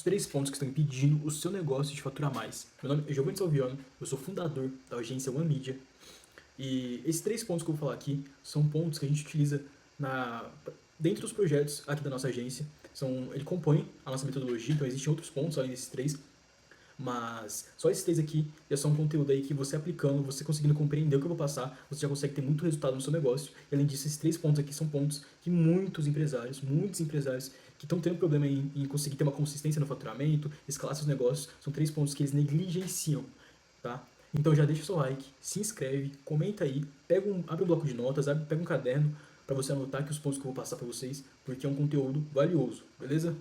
os 3 pontos que estão impedindo o seu negócio de faturar mais. Meu nome é Giovanni Salviano, eu sou fundador da agência One Media. E esses 3 pontos que eu vou falar aqui são pontos que a gente utiliza dentro dos projetos aqui da nossa agência. Ele compõe a nossa metodologia, então existem outros pontos além desses 3, mas só esses 3 aqui já são um conteúdo aí que você aplicando, você conseguindo compreender o que eu vou passar, você já consegue ter muito resultado no seu negócio. E além disso, esses 3 pontos aqui são pontos que muitos empresários que estão tendo problema em conseguir ter uma consistência no faturamento, escalar seus negócios, são 3 pontos que eles negligenciam, tá? Então já deixa o seu like, se inscreve, comenta aí, abre um bloco de notas, pega um caderno para você anotar aqui os pontos que eu vou passar para vocês, porque é um conteúdo valioso, beleza?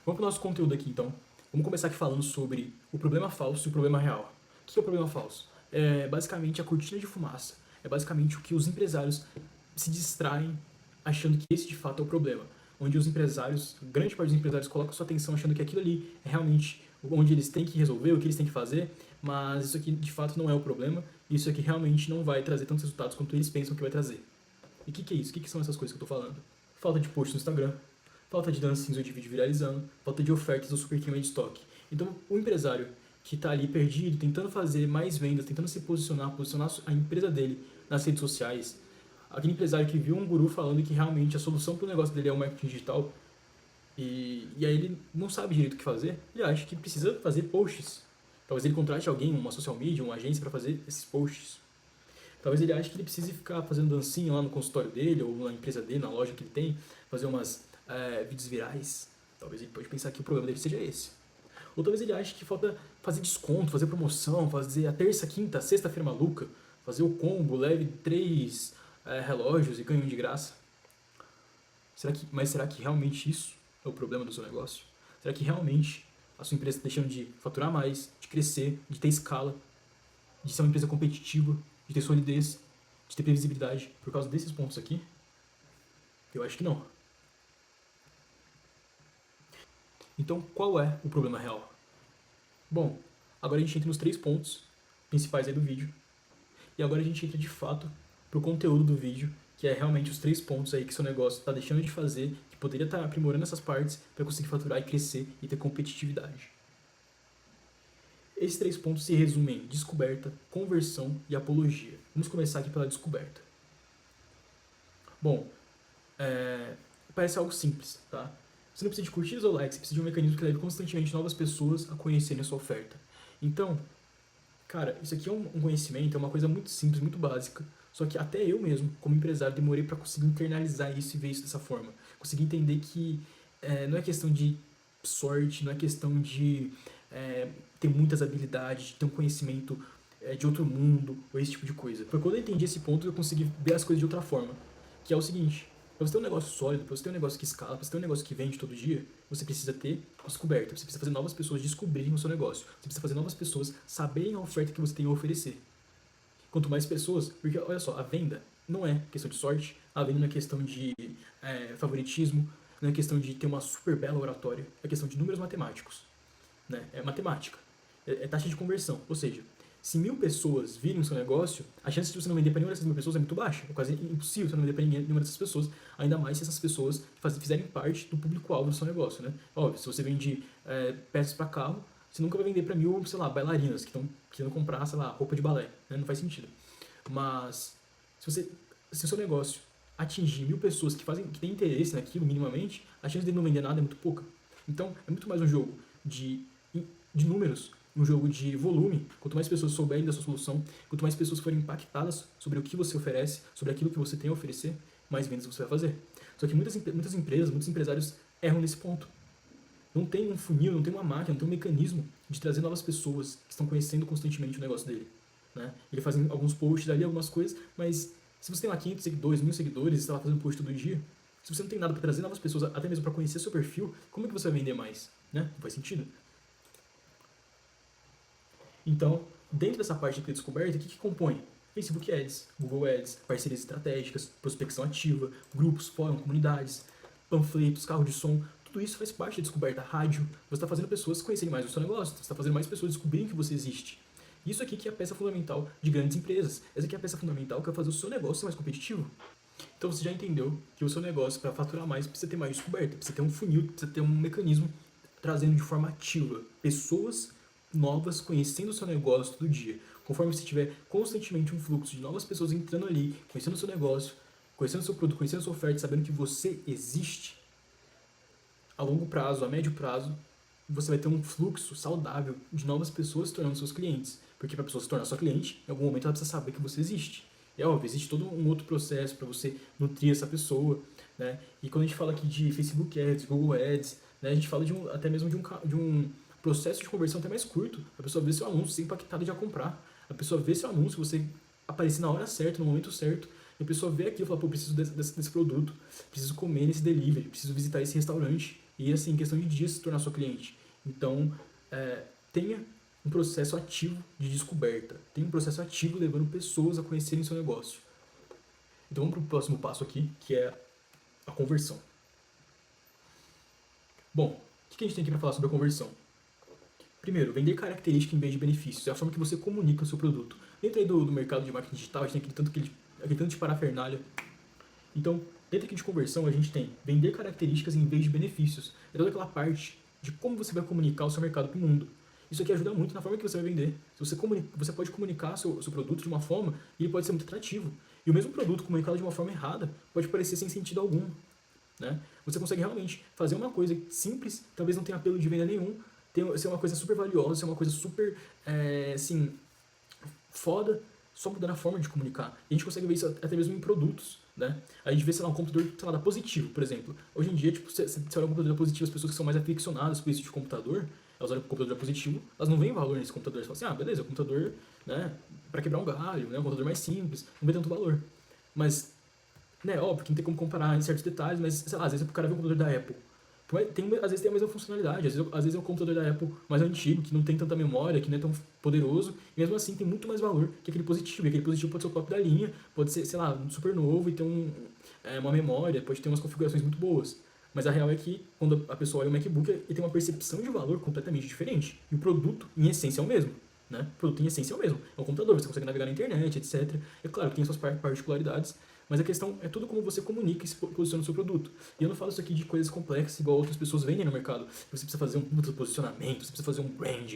Vamos para o nosso conteúdo aqui então. Vamos começar aqui falando sobre o problema falso e o problema real. O que é o problema falso? É basicamente a cortina de fumaça. É basicamente o que os empresários se distraem achando que esse de fato é o problema. Onde os empresários, grande parte dos empresários colocam sua atenção achando que aquilo ali é realmente onde eles têm que resolver, o que eles têm que fazer, mas isso aqui de fato não é o problema, isso aqui realmente não vai trazer tantos resultados quanto eles pensam que vai trazer. E o que é isso? O que são essas coisas que eu tô falando? Falta de post no Instagram, falta de dancinhos ou de vídeo viralizando, falta de ofertas ou super queima de estoque. Então, o empresário que está ali perdido, tentando fazer mais vendas, tentando se posicionar a empresa dele nas redes sociais, aquele empresário que viu um guru falando que realmente a solução para o negócio dele é o marketing digital, e aí ele não sabe direito o que fazer, ele acha que precisa fazer posts. Talvez ele contrate alguém, uma social media, uma agência para fazer esses posts. Talvez ele ache que ele precise ficar fazendo dancinha lá no consultório dele, ou na empresa dele, na loja que ele tem, fazer umas vídeos virais. Talvez ele pode pensar que o problema dele seja esse. Ou talvez ele ache que falta fazer desconto, fazer promoção, fazer a terça, quinta, sexta-feira maluca, fazer o combo, leve 3 relógios e ganhe um de graça. Mas será que realmente isso é o problema do seu negócio? Será que realmente a sua empresa está deixando de faturar mais, de crescer, de ter escala, de ser uma empresa competitiva, de ter solidez, de ter previsibilidade por causa desses pontos aqui? Eu acho que não. Então, qual é o problema real? Bom, agora a gente entra nos 3 pontos principais aí do vídeo. E agora a gente entra de fato pro conteúdo do vídeo, que é realmente os 3 pontos aí que seu negócio está deixando de fazer, que poderia estar aprimorando essas partes para conseguir faturar e crescer e ter competitividade. Esses 3 pontos se resumem em descoberta, conversão e apologia. Vamos começar aqui pela descoberta. Bom, parece algo simples, tá? Você não precisa de curtidas ou likes, você precisa de um mecanismo que leve constantemente novas pessoas a conhecerem a sua oferta. Então, cara, isso aqui é um conhecimento, é uma coisa muito simples, muito básica, só que até eu mesmo, como empresário, demorei para conseguir internalizar isso e ver isso dessa forma. Conseguir entender que não é questão de sorte, não é questão de ter muitas habilidades, de ter um conhecimento de outro mundo, ou esse tipo de coisa. Foi quando eu entendi esse ponto que eu consegui ver as coisas de outra forma, que é o seguinte: para você ter um negócio sólido, para você ter um negócio que escala, para você ter um negócio que vende todo dia, você precisa ter descoberta, você precisa fazer novas pessoas descobrirem o seu negócio, você precisa fazer novas pessoas saberem a oferta que você tem a oferecer. Quanto mais pessoas, porque olha só, a venda não é questão de sorte, a venda não é questão de favoritismo, não é questão de ter uma super bela oratória, é questão de números matemáticos, né? É matemática, é taxa de conversão, ou seja, se 1000 pessoas virem o seu negócio, a chance de você não vender para nenhuma dessas 1000 pessoas é muito baixa. É quase impossível você não vender para nenhuma dessas pessoas, ainda mais se essas pessoas fizerem parte do público-alvo do seu negócio, né? Óbvio, se você vende peças para carro, você nunca vai vender para 1000, sei lá, bailarinas que estão querendo comprar, sei lá, roupa de balé, né? Não faz sentido. Mas se o seu negócio atingir 1000 pessoas que têm interesse naquilo minimamente, a chance de não vender nada é muito pouca. Então, é muito mais um jogo de números, um jogo de volume. Quanto mais pessoas souberem da sua solução, quanto mais pessoas forem impactadas sobre o que você oferece, sobre aquilo que você tem a oferecer, mais vendas você vai fazer. Só que muitas empresas, muitos empresários erram nesse ponto. Não tem um funil, não tem uma máquina, não tem um mecanismo de trazer novas pessoas que estão conhecendo constantemente o negócio dele, né? Ele faz alguns posts ali, algumas coisas, mas se você tem lá 500 seguidores, 1000 seguidores, você está lá fazendo post todo dia, se você não tem nada para trazer novas pessoas, até mesmo para conhecer seu perfil, como é que você vai vender mais? Né? Não faz sentido. Então, dentro dessa parte de descoberta, o que compõe? Facebook Ads, Google Ads, parcerias estratégicas, prospecção ativa, grupos, fóruns, comunidades, panfletos, carro de som, tudo isso faz parte da descoberta. Rádio, você está fazendo pessoas conhecerem mais o seu negócio, você está fazendo mais pessoas descobrirem que você existe. Isso aqui que é a peça fundamental de grandes empresas. Essa aqui é a peça fundamental que vai fazer o seu negócio ser mais competitivo. Então você já entendeu que o seu negócio, para faturar mais, precisa ter mais descoberta, precisa ter um funil, precisa ter um mecanismo trazendo de forma ativa pessoas novas conhecendo o seu negócio todo dia. Conforme você tiver constantemente um fluxo de novas pessoas entrando ali, conhecendo o seu negócio, conhecendo o seu produto, conhecendo a sua oferta, sabendo que você existe, a longo prazo, a médio prazo, você vai ter um fluxo saudável de novas pessoas se tornando seus clientes. Porque para a pessoa se tornar sua cliente, em algum momento ela precisa saber que você existe. E é óbvio, existe todo um outro processo para você nutrir essa pessoa, né? E quando a gente fala aqui de Facebook Ads, Google Ads, né, a gente fala até mesmo de um processo de conversão até mais curto. A pessoa vê seu anúncio, ser impactada de já comprar. A pessoa vê seu anúncio, você aparecer na hora certa, no momento certo, e a pessoa vê aquilo e fala, pô, preciso desse produto, preciso comer nesse delivery, preciso visitar esse restaurante. E assim, em questão de dias se tornar sua cliente. Então, tenha um processo ativo de descoberta. Tenha um processo ativo levando pessoas a conhecerem seu negócio. Então vamos para o próximo passo aqui, que é a conversão. Bom, o que a gente tem aqui para falar sobre a conversão? Primeiro, vender característica em vez de benefícios. É a forma que você comunica o seu produto. Dentro aí do mercado de marketing digital, a gente tem aquele tanto de parafernália. Então, dentro aqui de conversão, a gente tem vender características em vez de benefícios. É toda aquela parte de como você vai comunicar o seu mercado para o mundo. Isso aqui ajuda muito na forma que você vai vender. Você pode comunicar seu produto de uma forma e ele pode ser muito atrativo. E o mesmo produto comunicado de uma forma errada pode parecer sem sentido algum. Né? Você consegue realmente fazer uma coisa simples, talvez não tenha apelo de venda nenhum, ser uma coisa super valiosa, ser uma coisa super, assim, foda, só mudando a forma de comunicar. E a gente consegue ver isso até mesmo em produtos, né? A gente vê, sei lá, um computador, sei lá, da Positivo, por exemplo. Hoje em dia, tipo, você olha um computador da Positivo, as pessoas que são mais aficionadas por isso de computador, elas olham o computador da Positivo, elas não veem valor nesse computador. Elas falam assim, beleza, o computador, né, pra quebrar um galho, né, um computador mais simples, não vê tanto valor. Mas, né, óbvio que não tem como comparar em certos detalhes, mas, sei lá, às vezes o cara vê um computador da Apple. Às vezes tem a mesma funcionalidade, às vezes é um computador da Apple mais antigo, que não tem tanta memória, que não é tão poderoso, e mesmo assim tem muito mais valor que aquele positivo. E aquele positivo pode ser o top da linha, pode ser, sei lá, super novo e ter uma memória, pode ter umas configurações muito boas. Mas a real é que quando a pessoa olha o MacBook, ele tem uma percepção de valor completamente diferente. E o produto, em essência, é o mesmo. Né? O produto, em essência, é o mesmo. É um computador, você consegue navegar na internet, etc. É claro que tem suas particularidades, mas a questão é tudo como você comunica e se posiciona o seu produto. E eu não falo isso aqui de coisas complexas igual outras pessoas vendem no mercado. Você precisa fazer um posicionamento, você precisa fazer um brand,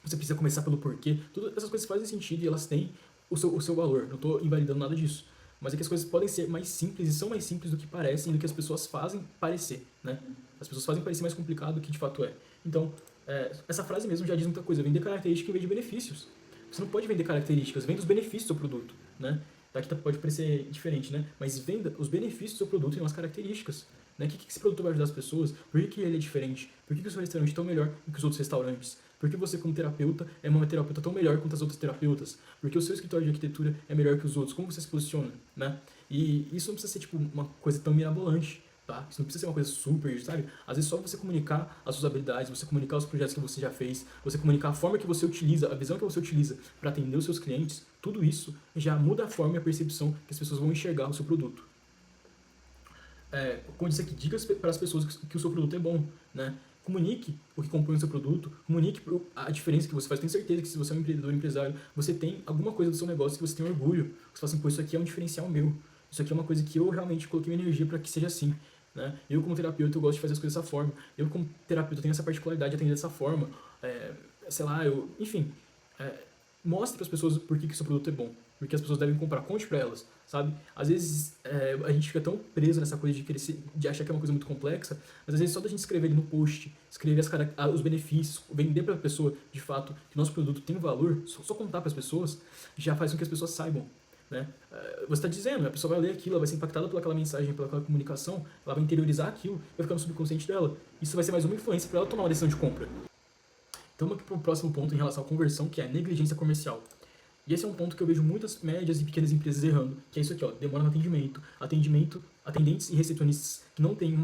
você precisa começar pelo porquê. Todas essas coisas fazem sentido e elas têm o seu valor. Não estou invalidando nada disso. Mas é que as coisas podem ser mais simples e são mais simples do que parecem, do que as pessoas fazem parecer. Né? As pessoas fazem parecer mais complicado do que de fato é. Então, essa frase mesmo já diz muita coisa. Vender características em vez de benefícios. Você não pode vender características, venda os benefícios do seu produto. Né? Daqui pode parecer diferente, né? Mas venda os benefícios do seu produto e não as características. Né? O que esse produto vai ajudar as pessoas? Por que ele é diferente? Por que o seu restaurante é tão melhor do que os outros restaurantes? Por que você, como terapeuta, é uma terapeuta tão melhor quanto as outras terapeutas? Por que o seu escritório de arquitetura é melhor que os outros? Como você se posiciona? Né? E isso não precisa ser tipo uma coisa tão mirabolante. Tá? Isso não precisa ser uma coisa super, sabe? Às vezes só você comunicar as suas habilidades, você comunicar os projetos que você já fez, você comunicar a forma que você utiliza, a visão que você utiliza para atender os seus clientes, tudo isso já muda a forma e a percepção que as pessoas vão enxergar o seu produto. Como eu disse aqui, dicas para as pessoas que o seu produto é bom, né? Comunique o que compõe o seu produto, comunique a diferença que você faz. Tenho certeza que se você é um empreendedor, empresário, você tem alguma coisa do seu negócio que você tem orgulho. Você fala assim, pô, isso aqui é um diferencial meu. Isso aqui é uma coisa que eu realmente coloquei minha energia para que seja assim. Né? Eu, como terapeuta, eu gosto de fazer as coisas dessa forma. Eu, como terapeuta, tenho essa particularidade de atender dessa forma. Sei lá, enfim, mostre para as pessoas por que o seu produto é bom. Porque as pessoas devem comprar. Conte para elas, sabe? Às vezes a gente fica tão preso nessa coisa de achar que é uma coisa muito complexa, mas às vezes só da gente escrever ali no post, escrever os benefícios, vender para a pessoa, de fato, que o nosso produto tem valor, só contar para as pessoas, já faz com que as pessoas saibam. Né? Você está dizendo, a pessoa vai ler aquilo, ela vai ser impactada pelaquela mensagem, pelaquela comunicação, ela vai interiorizar aquilo, vai ficar no subconsciente dela. Isso vai ser mais uma influência para ela tomar uma decisão de compra. Então, vamos aqui para o próximo ponto em relação à conversão, que é a negligência comercial. E esse é um ponto que eu vejo muitas médias e pequenas empresas errando, que é isso aqui, ó, demora no atendimento, atendentes e recepcionistas que não têm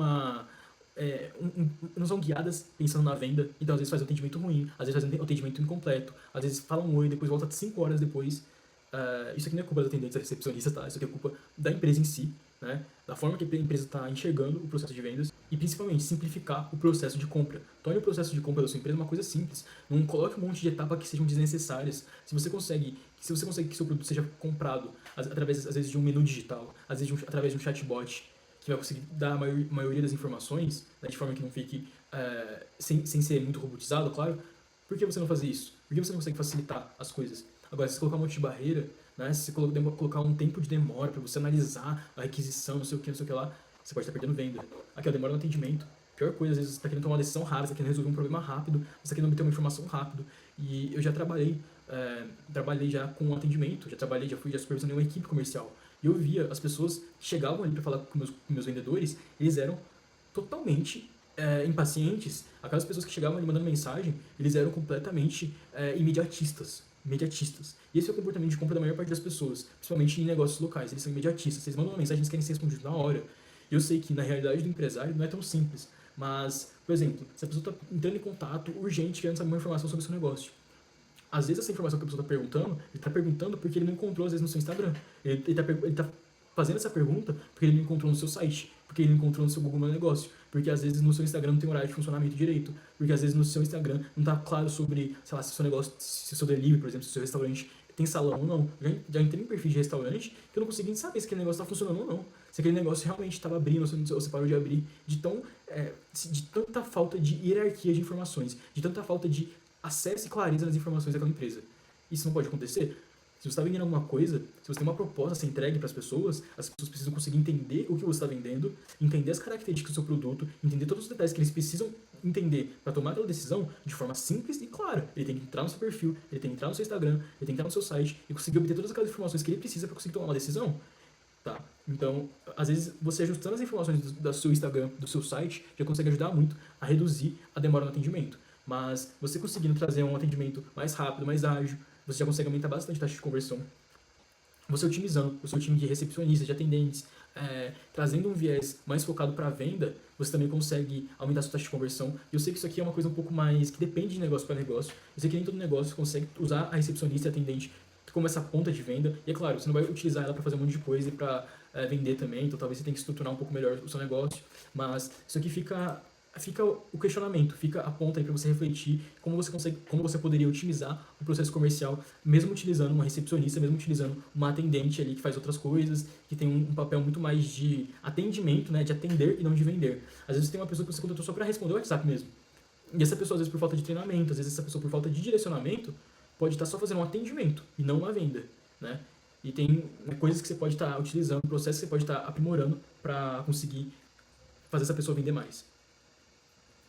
não são guiadas pensando na venda, então às vezes faz um atendimento ruim, às vezes faz um atendimento incompleto, às vezes fala um oi, depois volta 5 horas depois. Isso aqui não é culpa dos atendentes, da recepcionista, tá? Isso aqui é culpa da empresa em si, né? Da forma que a empresa está enxergando o processo de vendas e principalmente simplificar o processo de compra. Torne o processo de compra da sua empresa uma coisa simples. Não coloque um monte de etapas que sejam desnecessárias. Se você consegue que seu produto seja comprado através, às vezes, de um menu digital, às vezes através de um chatbot, que vai conseguir dar a maioria das informações, né, de forma que não fique sem ser muito robotizado, claro, por que você não fazer isso? Por que você não consegue facilitar as coisas? Agora, se você colocar um monte de barreira, né, se você colocar um tempo de demora para você analisar a requisição, não sei o que lá, você pode estar perdendo venda. Aqui, ó, demora no atendimento. Pior coisa, às vezes você está querendo tomar uma decisão rápida, você está querendo resolver um problema rápido, você está querendo obter uma informação rápido. E eu já trabalhei já com atendimento, já supervisionei uma equipe comercial. E eu via as pessoas que chegavam ali para falar com meus vendedores, eles eram totalmente impacientes. Aquelas pessoas que chegavam ali mandando mensagem, eles eram completamente imediatistas. Imediatistas. E esse é o comportamento de compra da maior parte das pessoas, principalmente em negócios locais. Eles são imediatistas. Eles mandam uma mensagem, eles querem ser respondidos na hora. E eu sei que na realidade do empresário não é tão simples. Mas, por exemplo, se a pessoa está entrando em contato urgente, querendo saber uma informação sobre o seu negócio, às vezes essa informação que a pessoa está perguntando, ele está perguntando porque ele não encontrou, às vezes, no seu Instagram. Ele tá fazendo essa pergunta porque ele não encontrou no seu site, porque ele não encontrou no seu Google Meu Negócio, porque às vezes no seu Instagram não tem horário de funcionamento direito, porque às vezes no seu Instagram não está claro sobre, sei lá, se o seu negócio, se o seu delivery, por exemplo, se o seu restaurante tem salão ou não. Já entrei em perfil de restaurante que eu não consegui saber se aquele negócio está funcionando ou não. Se aquele negócio realmente estava abrindo ou se você parou de abrir. De tanta falta de hierarquia de informações, de tanta falta de acesso e clareza nas informações daquela empresa. Isso não pode acontecer. Se você está vendendo alguma coisa, se você tem uma proposta a ser entregue para as pessoas precisam conseguir entender o que você está vendendo, entender as características do seu produto, entender todos os detalhes que eles precisam entender para tomar aquela decisão de forma simples e clara. Ele tem que entrar no seu perfil, ele tem que entrar no seu Instagram, ele tem que entrar no seu site e conseguir obter todas aquelas informações que ele precisa para conseguir tomar uma decisão. Tá? Então, às vezes, você ajustando as informações do seu Instagram, do seu site, já consegue ajudar muito a reduzir a demora no atendimento. Mas você conseguindo trazer um atendimento mais rápido, mais ágil, você já consegue aumentar bastante a taxa de conversão. Você otimizando o seu time de recepcionistas, de atendentes, trazendo um viés mais focado para a venda, você também consegue aumentar a sua taxa de conversão. E eu sei que isso aqui é uma coisa um pouco mais que depende de negócio para negócio. Eu sei que nem todo negócio consegue usar a recepcionista e atendente como essa ponta de venda. E é claro, você não vai utilizar ela para fazer um monte de coisa e para vender também, então talvez você tenha que estruturar um pouco melhor o seu negócio. Mas isso aqui fica o questionamento, fica a ponta aí para você refletir como você poderia otimizar o processo comercial, mesmo utilizando uma recepcionista, mesmo utilizando uma atendente ali que faz outras coisas, que tem um papel muito mais de atendimento, né, de atender e não de vender. Às vezes tem uma pessoa que você contratou só para responder o WhatsApp mesmo. E essa pessoa, às vezes, por falta de treinamento, às vezes essa pessoa, por falta de direcionamento, pode estar só fazendo um atendimento e não uma venda, né? E tem coisas que você pode estar utilizando, processos que você pode estar aprimorando para conseguir fazer essa pessoa vender mais.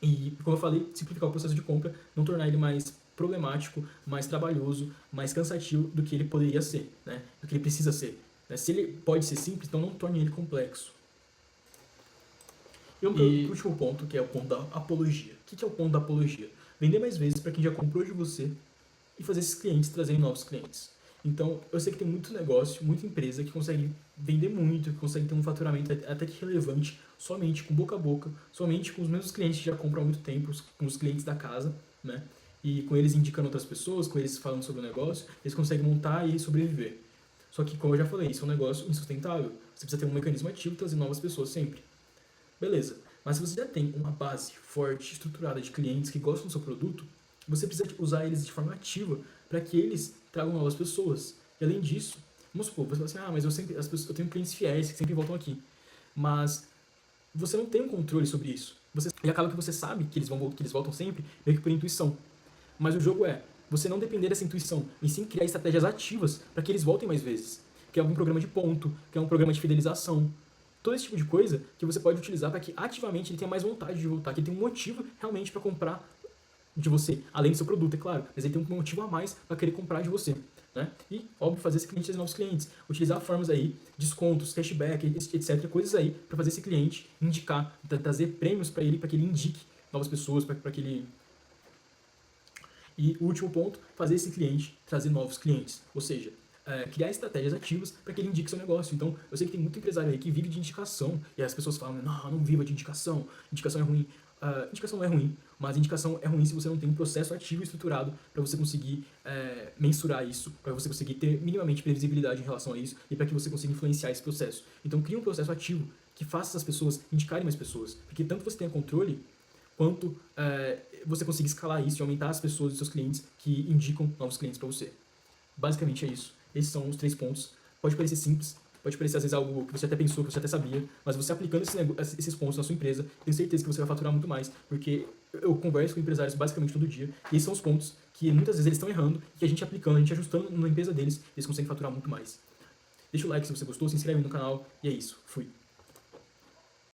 E, como eu falei, simplificar o processo de compra, não tornar ele mais problemático, mais trabalhoso, mais cansativo do que ele poderia ser, né? Do que ele precisa ser. Né? Se ele pode ser simples, então não torne ele complexo. E o último ponto, que é o ponto da apologia. O que é o ponto da apologia? Vender mais vezes para quem já comprou de você e fazer esses clientes trazerem novos clientes. Então, eu sei que tem muito negócio, muita empresa que consegue vender muito, que consegue ter um faturamento até que relevante somente com boca a boca, somente com os mesmos clientes que já compram há muito tempo, com os clientes da casa, né? E com eles indicando outras pessoas, com eles falando sobre o negócio, eles conseguem montar e sobreviver. Só que, como eu já falei, isso é um negócio insustentável. Você precisa ter um mecanismo ativo e trazer novas pessoas sempre. Beleza. Mas se você já tem uma base forte, estruturada de clientes que gostam do seu produto, você precisa usar eles de forma ativa para que eles tragam novas pessoas. E além disso, vamos supor, você fala assim, mas eu tenho clientes fiéis que sempre voltam aqui. Mas você não tem um controle sobre isso. E acaba que você sabe que eles voltam sempre, meio que por intuição. Mas o jogo é você não depender dessa intuição, e sim criar estratégias ativas para que eles voltem mais vezes. Que é algum programa de ponto, que é um programa de fidelização. Todo esse tipo de coisa que você pode utilizar para que ativamente ele tenha mais vontade de voltar, que ele tenha um motivo realmente para comprar de você, além do seu produto, é claro, mas ele tem um motivo a mais para querer comprar de você, né? E, óbvio, fazer esse cliente ter novos clientes, utilizar formas aí, descontos, cashback, etc, coisas aí para fazer esse cliente indicar, trazer prêmios para que ele indique novas pessoas, para que ele... E o último ponto, fazer esse cliente trazer novos clientes, ou seja, criar estratégias ativas para que ele indique seu negócio. Então, eu sei que tem muito empresário aí que vive de indicação, e as pessoas falam, não viva de indicação é ruim. Indicação não é ruim, mas indicação é ruim se você não tem um processo ativo e estruturado para você conseguir mensurar isso, para você conseguir ter minimamente previsibilidade em relação a isso e para que você consiga influenciar esse processo. Então, crie um processo ativo que faça essas pessoas indicarem mais pessoas, porque tanto você tenha controle, quanto você consiga escalar isso e aumentar as pessoas e seus clientes que indicam novos clientes para você. Basicamente é isso. Esses são os 3 pontos. Pode parecer simples, Pode parecer às vezes algo que você até pensou, que você até sabia, mas você aplicando esses pontos na sua empresa, tenho certeza que você vai faturar muito mais, porque eu converso com empresários basicamente todo dia, e esses são os pontos que muitas vezes eles estão errando, e que a gente aplicando, a gente ajustando na empresa deles, eles conseguem faturar muito mais. Deixa o like se você gostou, se inscreve no canal, e é isso. Fui.